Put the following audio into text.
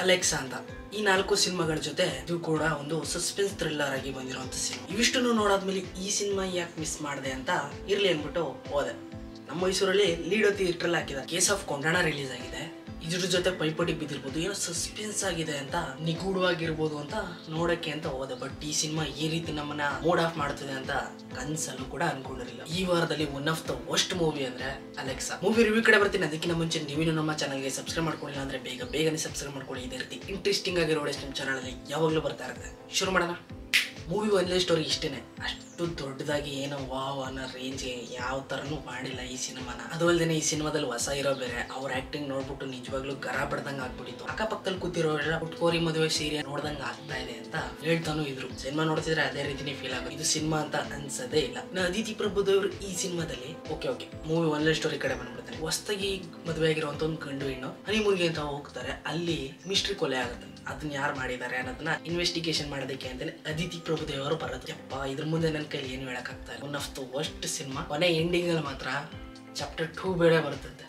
Alexa ಅಂತ. ಈ 4 ಸಿನಿಮಾಗಳ ಜೊತೆ ಇದು ಕೂಡ ಒಂದು ಸಸ್ಪೆನ್ಸ್ ಥ್ರಿಲ್ಲರ್ ಆಗಿ ಬಂದಿರುವಂತ ಸಿನಿಮಾ. ಇವಿಷ್ಟನ್ನು ನೋಡಾದ್ಮೇಲೆ ಈ ಸಿನಿಮಾ ಯಾಕೆ ಮಿಸ್ ಮಾಡಿದೆ ಅಂತ ಇರ್ಲಿ ಅಂದ್ಬಿಟ್ಟು ಹೋದೆ. ನಮ್ಮ ಮೈಸೂರಲ್ಲಿ ಲೀಡೋ ಥಿಯೇಟರ್ ಹಾಕಿದ ಕೇಸ್ ಆಫ್ ಕೊಂಡಣ ರಿಲೀಸ್ ಆಗಿದೆ. ಇದ್ರ ಜೊತೆ ಪೈಪೋಟಿ ಬಿದ್ದಿರ್ಬೋದು, ಏನೋ ಸಸ್ಪೆನ್ಸ್ ಆಗಿದೆ ಅಂತ, ನಿಗೂಢವಾಗಿರ್ಬೋದು ಅಂತ ನೋಡಕ್ಕೆ ಅಂತ ಹೋದೆ. ಬಟ್ ಈ ಸಿನಿಮಾ ಈ ರೀತಿ ನಮ್ಮನ್ನ ಮೂಡ್ ಆಫ್ ಮಾಡ್ತಿದೆ ಅಂತ ಕನ್ಸಲ್ಲೂ ಕೂಡ ಅನ್ಕೊಂಡಿರಲಿಲ್ಲ. ಈ ವಾರದಲ್ಲಿ one of the worst movie ಅಂದ್ರೆ ಅಲೆಕ್ಸಾ. ಮೂವಿ ರಿವ್ಯೂ ಕಡೆ ಬರ್ತೀನಿ. ಅದಕ್ಕಿಂತ ಮುಂಚೆ ನೀವು ನಮ್ಮ ಚಾನಲ್ಗೆ ಸಬ್ಸ್ಕ್ರೈಬ್ ಮಾಡ್ಕೊಳ್ಳಿಲ್ಲ ಅಂದ್ರೆ ಬೇಗನೆ ಸಬ್ಸ್ಕ್ರೈಬ್ ಮಾಡ್ಕೊಳ್ಳಿ. ಇದೇ ರೀತಿ ಇಂಟ್ರೆಸ್ಟಿಂಗ್ ಆಗಿರೋ ನಮ್ಮ ಚಾನಲ್ ಅಲ್ಲಿ ಯಾವಾಗಲೂ ಬರ್ತಾ ಇರುತ್ತೆ. ಶುರು ಮಾಡೋಣ. ಮೂವಿ ಒಂದೇ ಸ್ಟೋರಿ ಇಷ್ಟೇನೆ, ಅಷ್ಟು ದೊಡ್ಡದಾಗಿ ಏನೋ ವಾವ್ ಅನ್ನೋ ರೇಂಜ್ಗೆ ಯಾವ ಥರನೂ ಮಾಡಿಲ್ಲ ಈ ಸಿನಿಮಾನ. ಅದು ಅಲ್ಲದೆ ಈ ಸಿನಿಮಾದಲ್ಲಿ ಹೊಸ ಇರೋ ಬೇರೆ, ಅವ್ರ ಆಕ್ಟಿಂಗ್ ನೋಡ್ಬಿಟ್ಟು ನಿಜವಾಗ್ಲೂ ಗರ ಬಡ್ದಂಗೆ ಆಗ್ಬಿಟ್ಟಿತ್ತು. ಅಕ್ಕಪಕ್ಕದಲ್ಲಿ ಕೂತಿರೋರೆಲ್ಲ ಹುಟ್ಕೋರಿ ಮದುವೆ ಸೀರೆ ನೋಡ್ದಂಗೆ ಆಗ್ತಾ ಇದೆ ಅಂತ ಹೇಳ್ತಾನು ಇದ್ರು. ಸಿನಿಮಾ ನೋಡ್ತಿದ್ರೆ ಅದೇ ರೀತಿನೇ ಫೀಲ್ ಆಗೋದು. ಇದು ಸಿನಿಮಾ ಅಂತ ಅನ್ಸದೇ ಇಲ್ಲ. ಅದಿತಿ ಪ್ರಭುದೇವರು ಈ ಸಿನಿಮಾದಲ್ಲಿ ಓಕೆ ಮೂವಿ ಒಂದೇ ಸ್ಟೋರಿ ಕಡೆ ಬಂದ್ಬಿಡ್ತಾರೆ. ಹೊಸದಾಗಿ ಮದುವೆ ಆಗಿರುವಂತ ಒಂದು ಗಂಡು ಹೆಣ್ಣು ಹನಿಮೂನ್ಗೆ ಅಂತ ಹೋಗ್ತಾರೆ. ಅಲ್ಲಿ ಮಿಸ್ಟ್ರಿ ಕೊಲೆ ಆಗುತ್ತೆ. ಅದನ್ನ ಯಾರು ಮಾಡಿದ್ದಾರೆ ಅನ್ನೋದನ್ನ ಇನ್ವೆಸ್ಟಿಗೇಷನ್ ಮಾಡೋದಕ್ಕೆ ಅಂತಾನೆ ಅದಿತಿ ಪ್ರಭುದೇವರು ಬರೋದು. ಯಪ್ಪ, ಇದ್ರ ಮುಂದೆ ನನ್ನ ಕೈಲಿ ಏನು ಹೇಳಕ್ಕಾಗ್ತಾ ಇಲ್ಲ. One of the worst cinema. ಕೊನೆ ಎಂಡಿಂಗ್ ಅಲ್ಲಿ ಮಾತ್ರ ಚಾಪ್ಟರ್ 2 ಬೇಡ ಬರ್ತದೆ.